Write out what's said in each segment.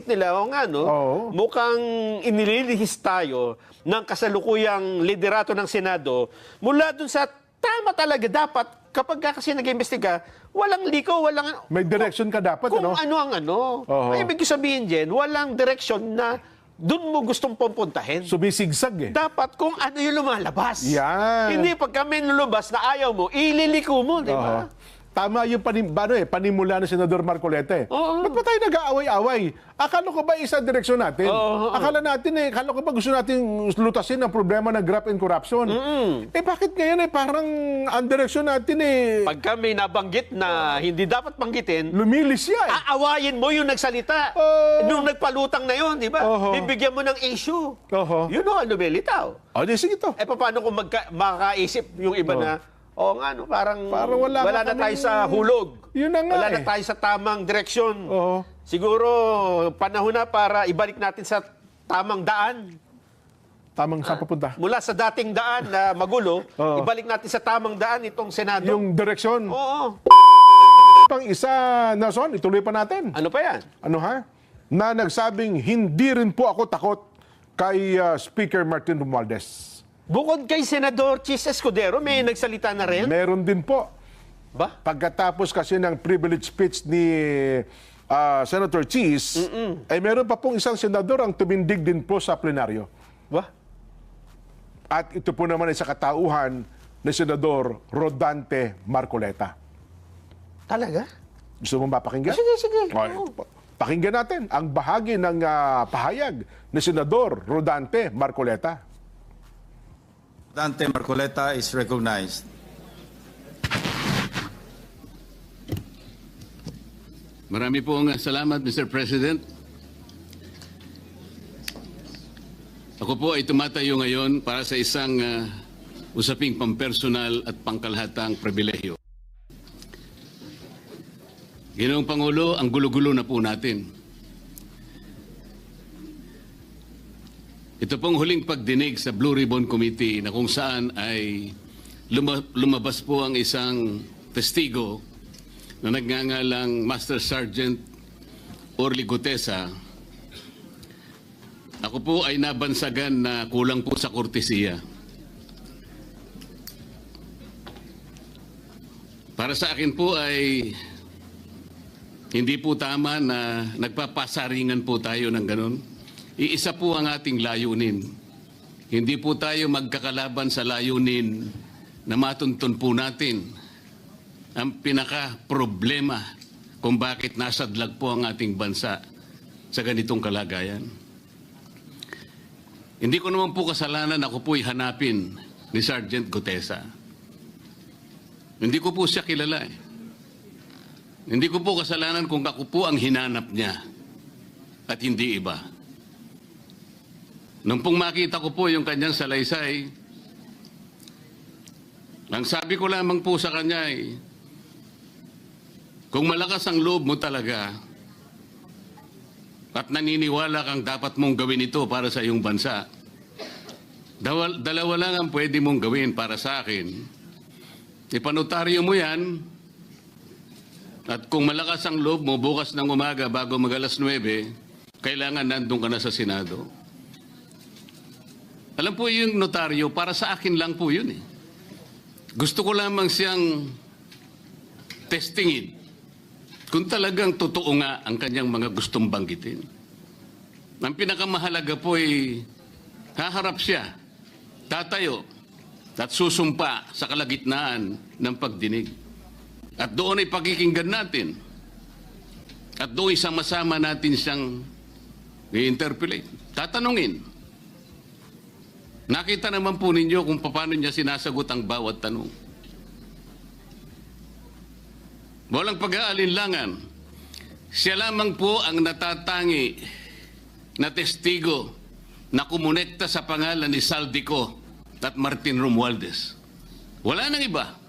naisip nila, o nga, no? Oo. Mukhang inililihis tayo ng kasalukuyang liderato ng Senado mula dun sa tama talaga dapat kapag ka kasi nag-imbestiga, walang liko, walang... May direction ka dapat, Kung ano? ano ang ano. Oo. Ay, ibig sabihin, Jen, walang direction na dun mo gustong pupuntahin. Sumisigsag eh. Dapat kung ano yung lumalabas. Yan. Hindi pag kami lumabas na ayaw mo, ililiko mo, di ba? Oo. Tama yung panimula ng Senador Marcoleta eh. Oo. Ba't pa tayo nag-aaway-away? Akala ko ba isa direksyon natin? Oo. Akala ko ba gusto natin lutasin ang problema ng graft and corruption? Eh bakit ngayon parang ang direksyon natin Pag kami nabanggit na hindi dapat banggitin, lumilis siya eh. aawayin mo yung nagsalita. Nung nagpalutang na yun, di ba? Oo. Bibigyan mo ng issue. Oho. Yun ang lumilitaw. O, di sige to. Eh, paano kung makaisip yung iba na, nga, no, parang wala na kaming- tayo sa hulog. Yun na nga Wala na eh. tayo sa tamang direksyon. Oo. Siguro, panahon na para ibalik natin sa tamang daan. Tamang saan papunta? Mula sa dating daan na magulo, Oo. ibalik natin sa tamang daan itong Senado. Yung direksyon. Oo. Pang isa, Nelson, ituloy pa natin. Ano pa yan? Ano ha? Na nagsabing hindi rin po ako takot kay Speaker Martin Romualdez. Bukod kay Senador Chis Escudero, may nagsalita na rin? Meron din po. Ba? Pagkatapos kasi ng privilege speech ni Senator Cheese, ay meron pa pong isang senador ang tumindig din po sa plenaryo. Ba? At ito po naman ay sa katauhan ni Senador Rodante Marcoleta. Talaga? Gusto mong mapakinggan? Sige. Okay. Pakinggan natin ang bahagi ng pahayag ni Senador Rodante Marcoleta. Dante Marcoleta is recognized. Marami pong salamat, Mr. President. Ako po ay tumatayo ngayon para sa isang usaping pampersonal at pangkalahatang pribilehyo. Ginoong Pangulo, ang gulo-gulo na po natin. Ito pong huling pagdinig sa Blue Ribbon Committee na kung saan ay lumabas po ang isang testigo na nagngangalang Master Sergeant Orly Gutesa. Ako po ay nabansagan na kulang po sa kortesiya. Para sa akin po ay hindi po tama na nagpapasaringan po tayo ng ganun. Iisa po ang ating layunin. Hindi po tayo magkakalaban sa layunin na matuntun po natin ang pinaka-problema kung bakit nasadlag po ang ating bansa sa ganitong kalagayan. Hindi ko naman po kasalanan ako po'y hanapin ni Sergeant Gutesa. Hindi ko po siya kilala eh. Hindi ko po kasalanan kung ako po ang hinanap niya at hindi iba. Nung pong makita ko po yung kanyang salaysay, ang sabi ko lamang po sa kanya ay, kung malakas ang loob mo talaga at naniniwala kang dapat mong gawin ito para sa iyong bansa, dalawa lang ang pwede mong gawin para sa akin. Ipanotaryo mo yan at kung malakas ang loob mo bukas ng umaga bago mag-alas 9, kailangan nandun ka na sa Senado. Alam po yung notaryo, para sa akin lang po yun eh. Gusto ko lamang siyang testingin kung talagang totoo nga ang kanyang mga gustong banggitin. Ang pinakamahalaga po ay haharap siya, tatayo, at susumpa sa kalagitnaan ng pagdinig. At doon ay pakikinggan natin. At doon sama-sama natin siyang i-interpolate. Tatanungin. Nakita naman po ninyo kung paano niya sinasagot ang bawat tanong. Walang pag-aalinlangan. Siya lamang po ang natatangi na testigo na kumonekta sa pangalan ni Saldico at Martin Romualdez. Wala nang iba.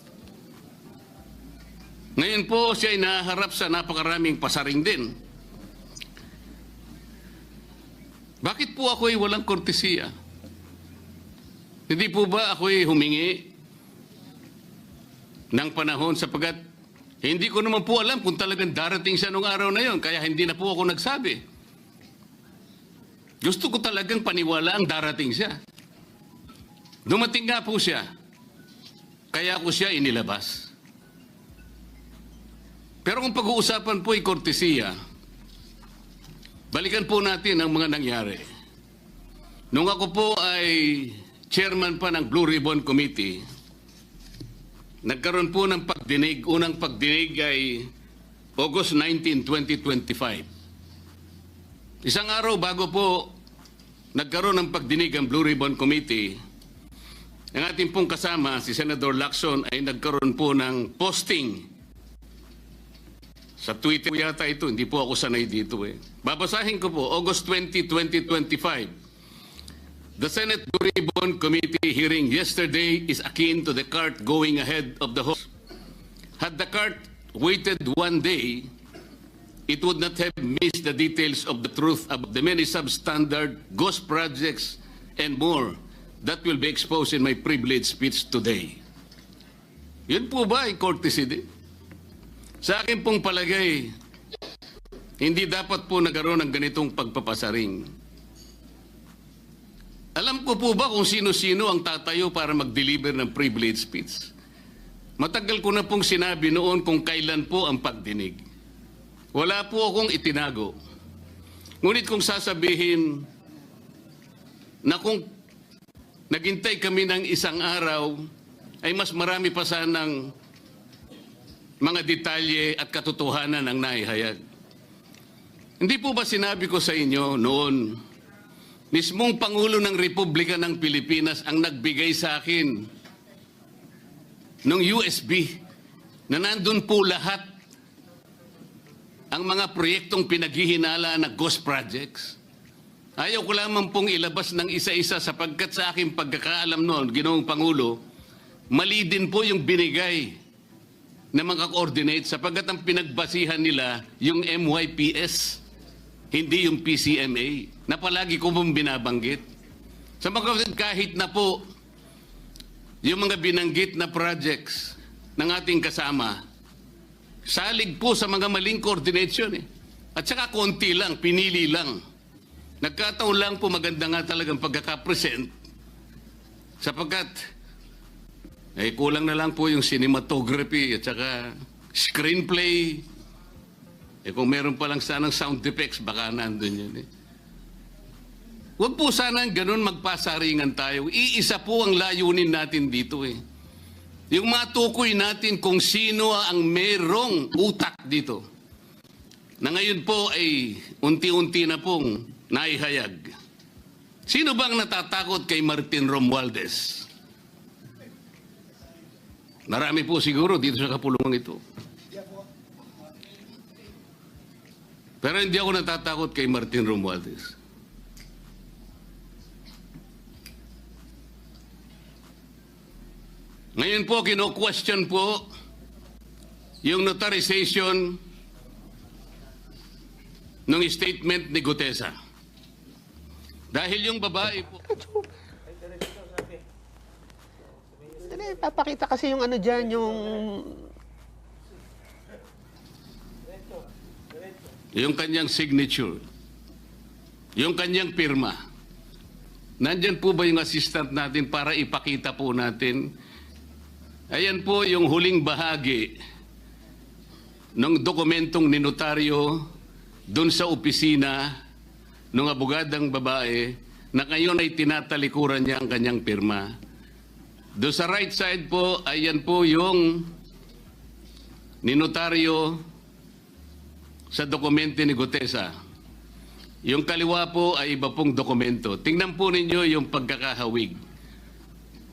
Ngayon po siya ay naharap sa napakaraming pasaring din. Bakit po ako ay walang kortesiya? Hindi po ba ako'y humingi ng panahon sapagkat hindi ko naman po alam kung talagang darating siya nung araw na yon, kaya hindi na po ako nagsabi. Gusto ko talagang paniwalaan darating siya. Dumating nga po siya. Kaya ko siya inilabas. Pero kung pag-uusapan po ay kortesiya, balikan po natin ang mga nangyari. Nung ako po ay chairman pa ng Blue Ribbon Committee, nagkaroon po ng pagdinig. Unang pagdinig ay August 19, 2025. Isang araw bago po nagkaroon ng pagdinig ang Blue Ribbon Committee, ang ating pong kasama, si Senador Lacson, ay nagkaroon po ng posting. Sa Twitter yata ito, hindi po ako sanay dito eh. Babasahin ko po, August 20, 2025. The Senate Blue Ribbon Committee hearing yesterday is akin to the cart going ahead of the horse. Had the cart waited one day, it would not have missed the details of the truth about the many substandard ghost projects and more that will be exposed in my privileged speech today. Yun po ba ay courtesy din? Sa akin pong palagay, hindi dapat po nagkaroon ng ganitong pagpapasaring. Alam ko po ba kung sino-sino ang tatayo para mag-deliver ng privileged speech? Matagal ko na pong sinabi noon kung kailan po ang pagdinig. Wala po akong itinago. Ngunit kung sasabihin na kung naghintay kami ng isang araw, ay mas marami pa sanang mga detalye at katotohanan ang naihayag. Hindi po ba sinabi ko sa inyo noon, mismong Pangulo ng Republika ng Pilipinas ang nagbigay sa akin ng USB na nandun po lahat ang mga proyektong pinaghihinala na ghost projects. Ayaw ko lamang pong ilabas ng isa-isa sapagkat sa aking pagkakaalam noon, Ginoong Pangulo, mali din po yung binigay na mga coordinates sapagkat ang pinagbasihan nila yung MYPS, hindi yung PCMA, na palagi ko pong binabanggit. Sa mga kahit na po yung mga binanggit na projects ng ating kasama, salig po sa mga maling coordination eh. At saka konti lang, pinili lang. Nagkataon lang po maganda nga talagang pagkakapresent sapagkat kulang na lang po yung cinematography at saka screenplay. Kung meron pa lang sanang sound effects, baka nandun yun eh. Huwag po sana ganun magpasaringan tayo. Iisa po ang layunin natin dito eh. Yung matukoy natin kung sino ang merong utak dito. Na ngayon po ay unti-unti na pong naihayag. Sino bang natatakot kay Martin Romualdez? Marami po siguro dito sa kapulungan ito. Pero hindi ako natatakot kay Martin Romualdez. Ngayon po, kino-question po yung notarization ng statement ni Gutesa. Dahil yung babae po... Papakita kasi yung ano dyan, yung kanyang signature, yung kanyang pirma. Nandyan po ba yung assistant natin para ipakita po natin? Ayan po yung huling bahagi ng dokumentong ninotaryo doon sa opisina ng abogadang babae na ngayon ay tinatalikuran niya ang kanyang pirma. Doon sa right side po, ayan po yung ninotaryo sa dokumento ni Gutesa. Yung kaliwa po ay iba pong dokumento. Tingnan po ninyo yung pagkakahawig.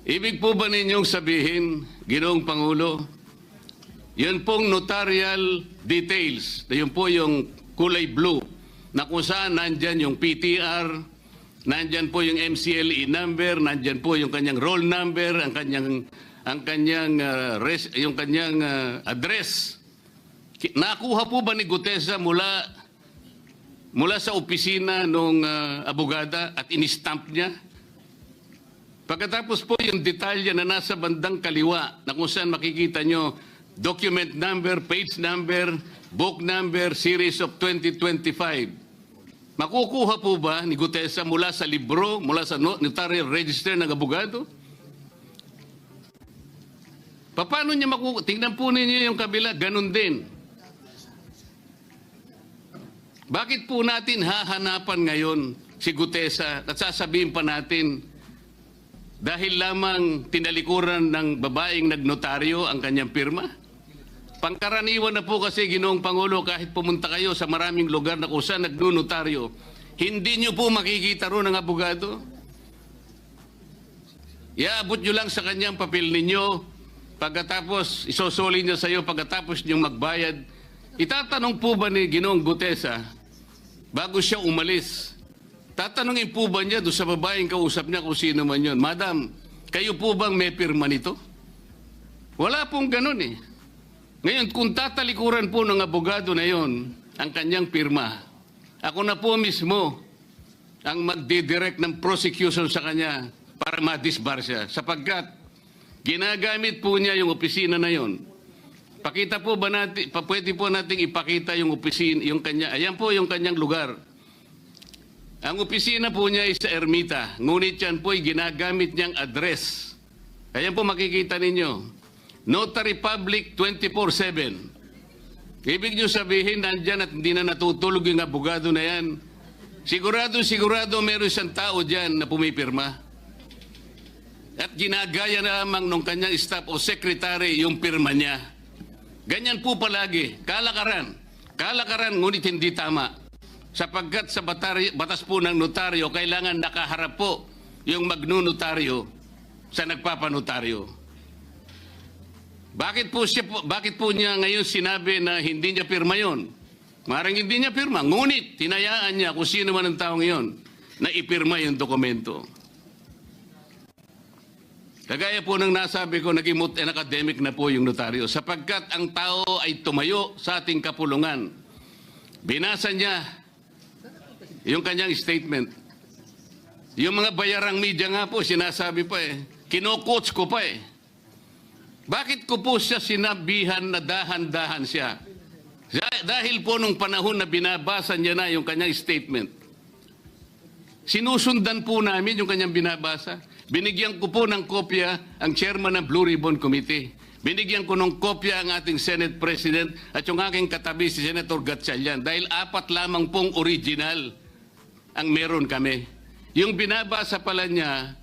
Ibig po ba ninyong sabihin, Ginoong Pangulo, yun pong notarial details, yun po yung kulay blue, na kung saan nandyan yung PTR, nandyan po yung MCLE number, nandyan po yung kanyang roll number, yung kanyang address. Nakuha po ba ni Gutesa mula sa opisina ng abogada at in-stamp niya? Pagkatapos po yung detalye na nasa bandang kaliwa na kung saan makikita nyo document number, page number, book number, series of 2025. Makukuha po ba ni Gutesa mula sa libro, mula sa notarial register ng abogado? Paano niya makukuha? Tingnan po ninyo yung kabila, ganun din. Bakit po natin hahanapan ngayon si Gutesa at sasabihin pa natin dahil lamang tinalikuran ng babaeng nagnotaryo ang kanyang pirma? Pangkaraniwan na po kasi, Ginoong Pangulo, kahit pumunta kayo sa maraming lugar na kung saan nagnotaryo, hindi nyo po makikita roon ang abogado. Iaabot nyo lang sa kanyang papel ninyo, pagkatapos isosoli niya sa iyo pagkatapos niyong magbayad. Itatanong po ba ni Ginoong Gutesa, bago siya umalis, tatanungin po ba niya doon sa babaeng kausap niya kung sino man yun, Madam, kayo po bang may pirma nito? Wala pong ganun eh. Ngayon, kung tatalikuran po ng abogado na yon ang kanyang pirma, ako na po mismo ang magdidirect ng prosecution sa kanya para ma-disbar siya, sapagkat ginagamit po niya yung opisina na yon. Pakita po ba natin, pwede po nating ipakita yung opisina, yung kanya, ayan po yung kanyang lugar. Ang opisina po niya ay sa Ermita, ngunit yan po ay ginagamit niyang address. Ayan po makikita ninyo. Notary Public 24/7. Ibig niyo sabihin, nandyan at hindi na natutulog yung abogado na yan. Sigurado meron isang tao dyan na pumipirma. At ginagaya na lamang nung kanyang staff o secretary yung pirma niya. Ganyan po palagi. Kalakaran. Kalakaran, ngunit hindi tama. Sapagkat sa batas po ng notaryo, kailangan nakaharap po yung magnunotaryo sa nagpapanotaryo. Bakit po niya ngayon sinabi na hindi niya pirma yon? Maring hindi niya pirma, ngunit tinayaan niya kung sino man ang taong iyon na ipirma yung dokumento. Kagaya po ng nasabi ko, naging academic na po yung notaryo sapagkat ang tao ay tumayo sa ating kapulungan. Binasa niya yung kanyang statement. Yung mga bayarang media nga po, sinasabi pa eh, kino-coach ko pa eh. Bakit ko po siya sinabihan na dahan-dahan siya? Dahil po nung panahon na binabasa niya na yung kanyang statement, sinusundan po namin yung kanyang binabasa. Binigyan ko po ng kopya ang chairman ng Blue Ribbon Committee. Binigyan ko ng kopya ang ating Senate President at yung aking katabi si Senator Gatchalian dahil 4 lamang pong original ang meron kami. Yung binabasa pala niya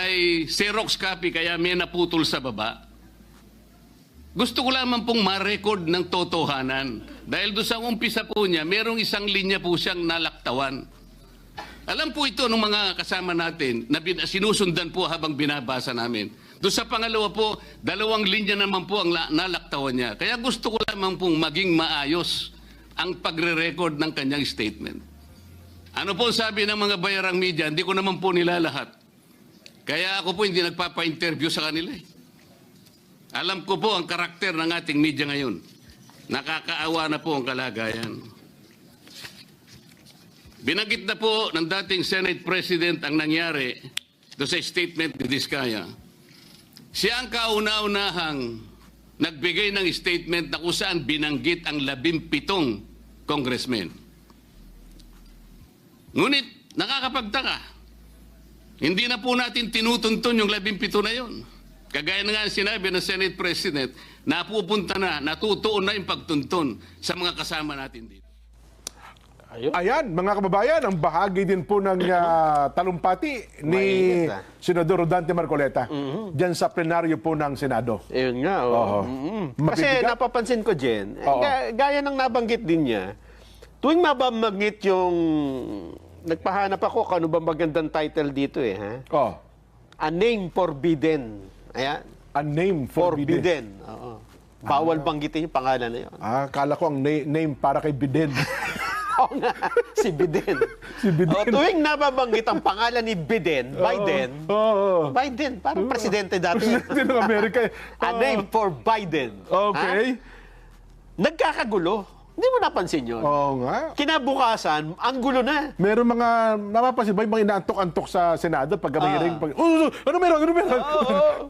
ay Xerox copy kaya may naputol sa baba. Gusto ko lamang pong ma-record ng totohanan. Dahil doon sa umpisa po niya, merong isang linya po siyang nalaktawan. Alam po ito ng mga kasama natin na sinusundan po habang binabasa namin. Doon sa pangalawa po, 2 linya naman po ang nalaktawan niya. Kaya gusto ko lamang pong maging maayos ang pagre-record ng kanyang statement. Ano po sabi ng mga bayarang media? Hindi ko naman po nila lahat. Kaya ako po hindi nagpapa-interview sa kanila eh. Alam ko po ang karakter ng ating media ngayon. Nakakaawa na po ang kalagayan. Binanggit na po ng dating Senate President ang nangyari do sa statement ni Diskaya. Siya ang kauna-unahang nagbigay ng statement na kung saan binanggit ang 17 congressmen. Ngunit nakakapagtaka. Hindi na po natin tinutuntun yung 17 na yon. Kagaya na nga sinabi ng Senate President, napupunta na, natutuon na yung pagtuntun sa mga kasama natin dito. Ayan, mga kababayan, ang bahagi din po ng talumpati ni Mainit, Senador Rodante Marcoleta dyan sa plenaryo po ng Senado. Ayun nga. Oh. Kasi Mabibigat. napapansin ko, Jen, Oo. gaya ng nabanggit din niya, tuwing mabanggit yung... Nagpahanap ako kung ano ba magandang title dito eh. Ha? Oh, A name forbidden. Ayan. a name forbidden. Oo. Bawal banggitin yung pangalan na yun. Kala ko ang name para kay Biden. Oo nga, si Biden. Si Biden. Tuwing nababanggit ang pangalan ni Biden, Biden, Oo. Biden, parang presidente dati. Presidente ng Amerika. A name for Biden. Okay. Ha? Nagkakagulo. Hindi mo napansin yun. Oo nga. Kinabukasan, ang gulo na. Meron mga, napapansin ba yung mga inaantok-antok sa Senado pag may hearing? Ano meron?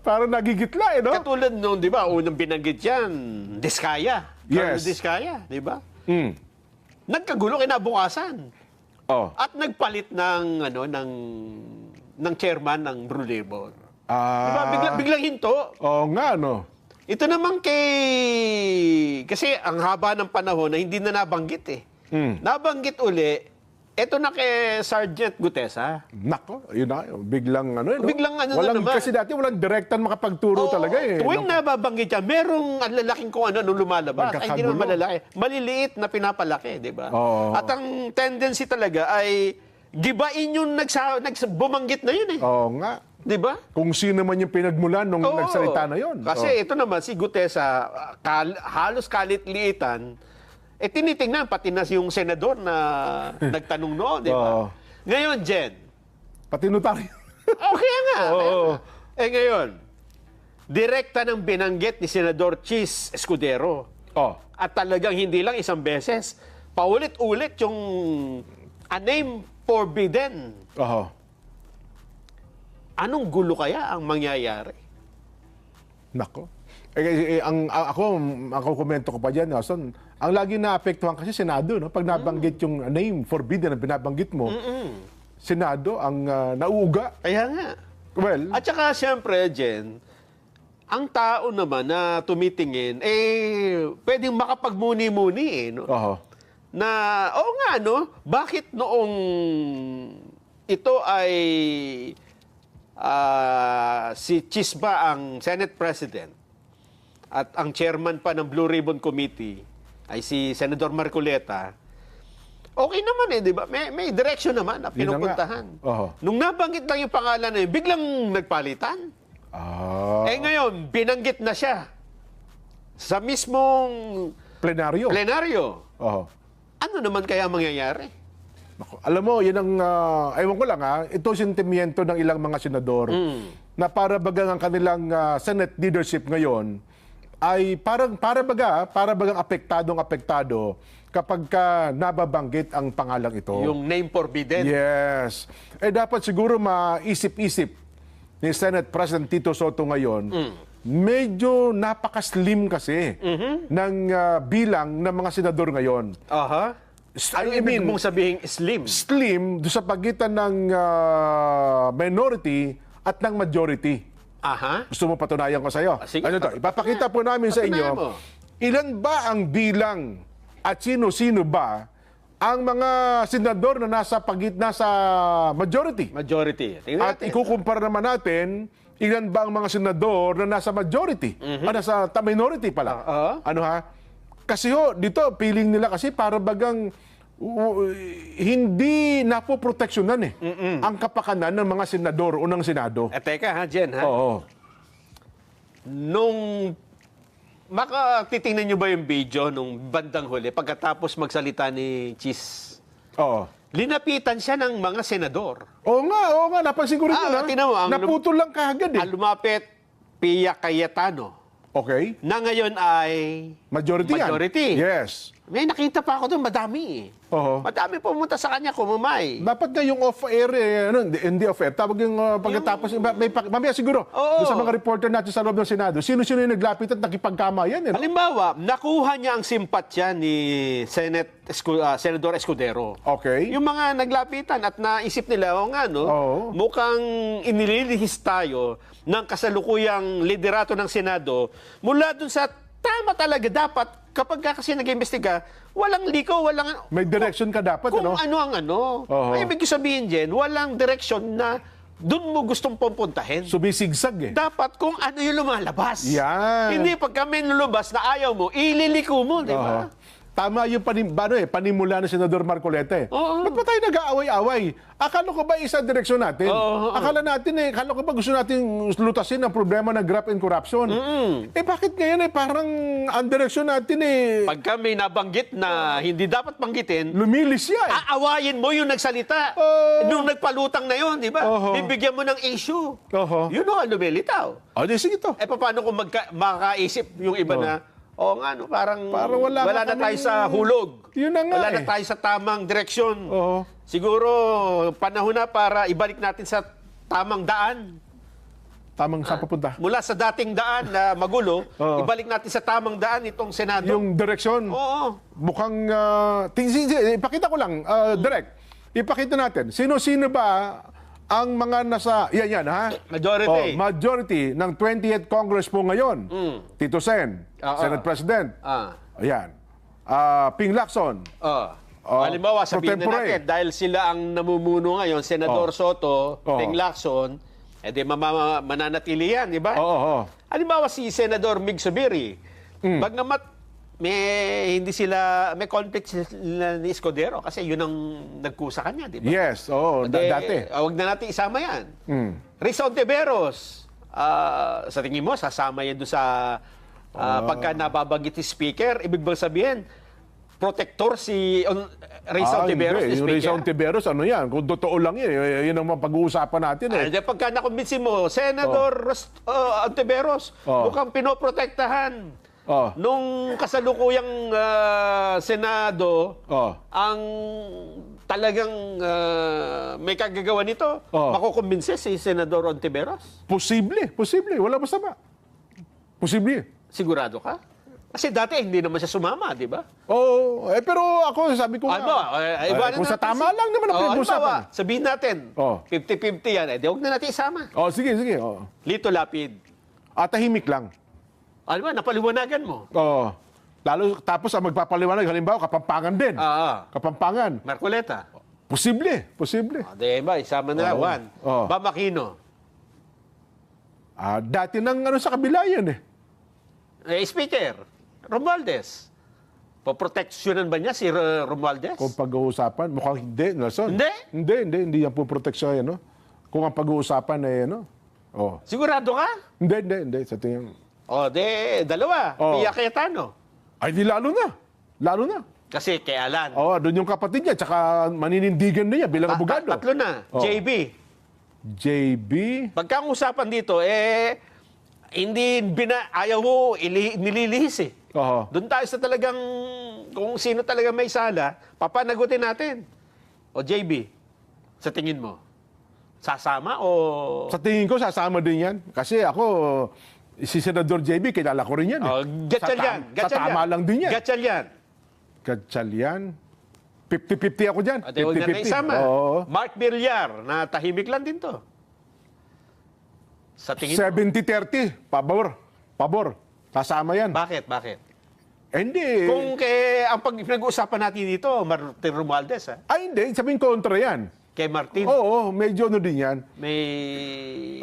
Parang nagigitla eh, no? Katulad nung, di ba, unang binanggit yan, Diskaya. Yes. Diskaya, di ba? Mm. Nagkagulo kinabukasan. Oh. At nagpalit ng chairman ng Blue Ribbon. Diba? Biglang hinto. Oo nga, no? Ito naman kasi ang haba ng panahon na hindi na nabanggit eh. Nabanggit uli, ito na kay Sergeant Gutesa. Nako, yun na. Biglang no? Biglang na walang, naman. Kasi dati walang direktan makapagturo talaga eh. Tuwing nababanggit yan, merong ang lalaking kung ano lumalabas. Ay, hindi naman malalaki. Maliliit na pinapalaki, di ba? Oo. At ang tendency talaga ay gibain yung bumanggit na yun eh. Oo nga. Di ba? Kung sino man yung pinagmulan nung Oo. nagsalita na yun. Kasi ito naman, si Gutesa, halos kalit-liitan, tinitingnan pati na yung senador na nagtanong noon, di ba? Oo. Ngayon, Jen, Pati notaryo. okay nga. Oo. Ngayon, direkta ng binanggit ni Senador Chis Escudero. Oh. At talagang hindi lang isang beses, paulit-ulit yung a name forbidden. Oho. Anong gulo kaya ang mangyayari? Nako. Ako komento ko pa dyan, Nelson. Ang lagi naapektuhan kasi Senado, no? Pag nabanggit yung name forbidden na binabanggit mo, Senado ang nauuga. Kaya nga. Well, At saka, siyempre, Jen, ang tao naman na tumitingin, pwedeng makapagmuni-muni eh. No? oho. Na, oo nga, no? Bakit noong ito ay si Chisba ang Senate President at ang chairman pa ng Blue Ribbon Committee ay si Senador Marcoleta, okay naman eh, di ba? May direction naman na Yun na nga. pinupuntahan. Oho. Nung nabanggit lang yung pangalan na yun, biglang nagpalitan. Ngayon, binanggit na siya sa mismong Plenaryo. plenaryo. Oho. Ano naman kaya mangyayari? Nako, alam mo, yun ang, ewan ko lang ito sentimiento ng ilang mga senador na para bagang ang kanilang Senate leadership ngayon ay para bagang apektado kapag ka nababanggit ang pangalang ito. Yung name forbidden. Yes. Dapat siguro maisip-isip ni Senate President Tito Soto ngayon, medyo napaka-slim kasi ng bilang ng mga senador ngayon. Aha. Ano ibig mong sabihin slim? Slim do sa pagitan ng minority at ng majority. Aha. Gusto mo patunayan ko sa iyo? Sige, Ano to? Ipapakita po namin sa patunayan inyo. mo. Ilan ba ang bilang at sino-sino ba ang mga senador na nasa sa majority? Majority. Tingnan At natin. ikukumpara naman natin ilan ba ang mga senador na nasa majority? Nasa minority pala. Ano ha? Kasi dito, feeling nila kasi para bagang hindi napoproteksyonan ang kapakanan ng mga senador o ng Senado. Teka ha, Jen ha. Oo. Nung makatitingnan nyo ba yung video nung bandang huli pagkatapos magsalita ni Chis? Oo. Linapitan siya ng mga senador. Oo nga, napansin ko rin yun. tingnan mo, Naputol lang kahagad Ang lumapit, Pia Cayetano, Okay. na ngayon ay Majority yan. Majority. Yes. May nakita pa ako doon, madami. Oo. Madami pumunta sa kanya, kumumay. Dapat na yung off-air, hindi off-air. Tawag yung pagkatapos, mamaya siguro, Oo. doon sa mga reporter natin sa loob ng Senado, sino-sino yung naglapit at nakipagkama yan. Halimbawa, nakuha niya ang simpatya ni Senador Escudero. Okay. Yung mga naglapitan at naisip nila, nga, no? Oo. Mukhang inililihis tayo ng kasalukuyang liderato ng Senado mula dun sa tama talaga dapat kapag kasi nag-imbestiga, walang liko, walang... May direction ka dapat, Kung ano? ano ang ano. Oo. Ay, ibig sabihin, Jen, walang direksyon na dun mo gustong pupuntahin. Sumisigsag Dapat kung ano yung lumalabas. Yan. Hindi pag kami lumabas na ayaw mo, ililiko mo, di ba? Oo. Tama yung panimula ng Senador Marcoleta eh. Oo. Ba't ba tayo nag-aaway-away? Akala ko ba isa direksyon natin? Oo. Akala ko ba gusto natin lutasin ang problema ng graft and corruption? Bakit ngayon parang ang direksyon natin Pag kami nabanggit na hindi dapat banggitin, lumilis siya eh. aawayin mo yung nagsalita. Nung nagpalutang na yun, di ba? Oo. Bibigyan mo ng issue. Oho. Yun ang lumilitaw. Sige to. Paano kung makakaisip yung iba na, nga, no, parang wala na kaming- tayo sa hulog. Yun na nga Wala na eh. tayo sa tamang direksyon. Oo. Siguro, panahon na para ibalik natin sa tamang daan. Tamang saan papunta? Mula sa dating daan na magulo, Oo. ibalik natin sa tamang daan itong Senado. Yung direksyon. Oo. Mukhang, ipakita ko lang, direct. ipakita natin, sino-sino ba ang mga nasa, yan ha? Majority. Majority ng 20th Congress po ngayon. Tito Sen, Senate President. Ayan. Ping Lacson. Halimbawa, sabihin na pro tempore. natin, dahil sila ang namumuno ngayon, Senador Soto, Ping Lacson, edi mananatili yan, di ba? Halimbawa, si Senador Mig Zubiri, bagnamat may conflict sila ni Escudero kasi yun ang nagkusa kanya, di ba? Yes, dati. Huwag na natin isama yan. Riz Ontiveros, sa tingin mo, sasama yan doon sa pagka nababanggit si Speaker, ibig bang sabihin, protector si Riz Ontiveros ni Yung Riz Speaker? Ontiveros, ano yan? Kung totoo lang yan, yun ang pag-uusapan natin eh. Pagka nakumbinsi mo, Senador Ontiveros, mukhang pinoprotektahan nung kasalukuyang Senado ang talagang may kagagawa nito, makukumbinsi si Senador Ontiveros? Posible. Wala masama. Posible. Sigurado ka? Kasi dati hindi naman siya sumama, di ba? Pero ako sabi ko kung sa tama lang naman ang pinag-usapan. Sabihin natin, 50-50 yan, huwag na natin isama. Sige. Lito Lapid. Tahimik lang. Ano ba, napaliwanagan mo? Lalo, tapos ang magpapaliwanag, halimbawa, Kapampangan din. Kapampangan. Marcoleta. Posible. Di ba, isama na lang. Juan. Bam Aquino. Dati nang sa kabila yan eh. Speaker, Romualdez. Poproteksyonan ba niya si Romualdez? Kung pag-uusapan, mukhang hindi, Nelson. Hindi? Hindi yan po proteksyon yan, no? Kung ang pag-uusapan ay, Sigurado ka? Hindi, sa tingin. Dalawa. Pia Cayetano. Ay, di lalo na. Kasi kay Alan. Doon yung kapatid niya, tsaka maninindigan niya bilang abogado. Tatlo na. JB. Pagka ang usapan dito, hindi ayaw mo, nililihis eh. Doon tayo sa talagang, kung sino talaga may sala, papanagutin natin. JB, sa tingin mo, sasama o... Sa tingin ko, sasama din yan. Kasi ako, si Senador JB, kilala ko rin yan. Sa tama lang din yan. Gatchalian. 50-50 ako dyan. Huwag na isama. Mark Villar, na tahimik lang din to. Sa tingin mo. 70-30. Pabor. Sasama yan. Bakit? Hindi. Kung ang pinag-uusapan natin dito, Martin Romualdez, Hindi. Sabihin kontra yan. kay Martin. Oo, medyo din yan. May...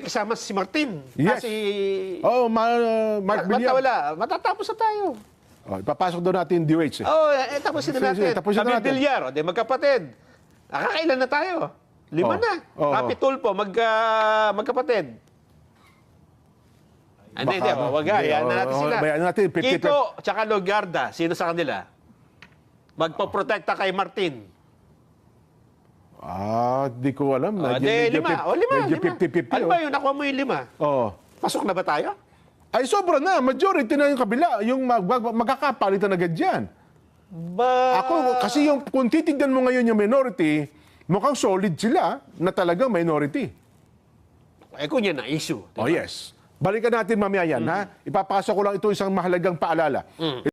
kasama si Martin. Yes. Mark Villar. Matatapos na tayo. Ipapasok doon natin yung DOH. Tapusin na natin. Tapusin na natin. Villar, magkapatid. Nakakailan na tayo? 5 na. Happy Tulpo, magkapatid. Hindi. Wag yan na natin sila. Bayan natin. Kiko, tsaka Logarda. Sino sa kanila? Magpoprotekta kay Martin. Di ko alam. Lima. Medyo 50-50. Ano ba yun? Nakuha mo yung 5. Pasok na ba tayo? Ay, sobra na. Majority na yung kabila. Yung magkakapalitan agad dyan. Ako, kasi kung titignan mo ngayon yung minority, mukhang solid sila na talagang minority. Kung yan na issue. Diba? Yes. Balikan natin mamaya yan, ha? Ipapasok ko lang ito isang mahalagang paalala.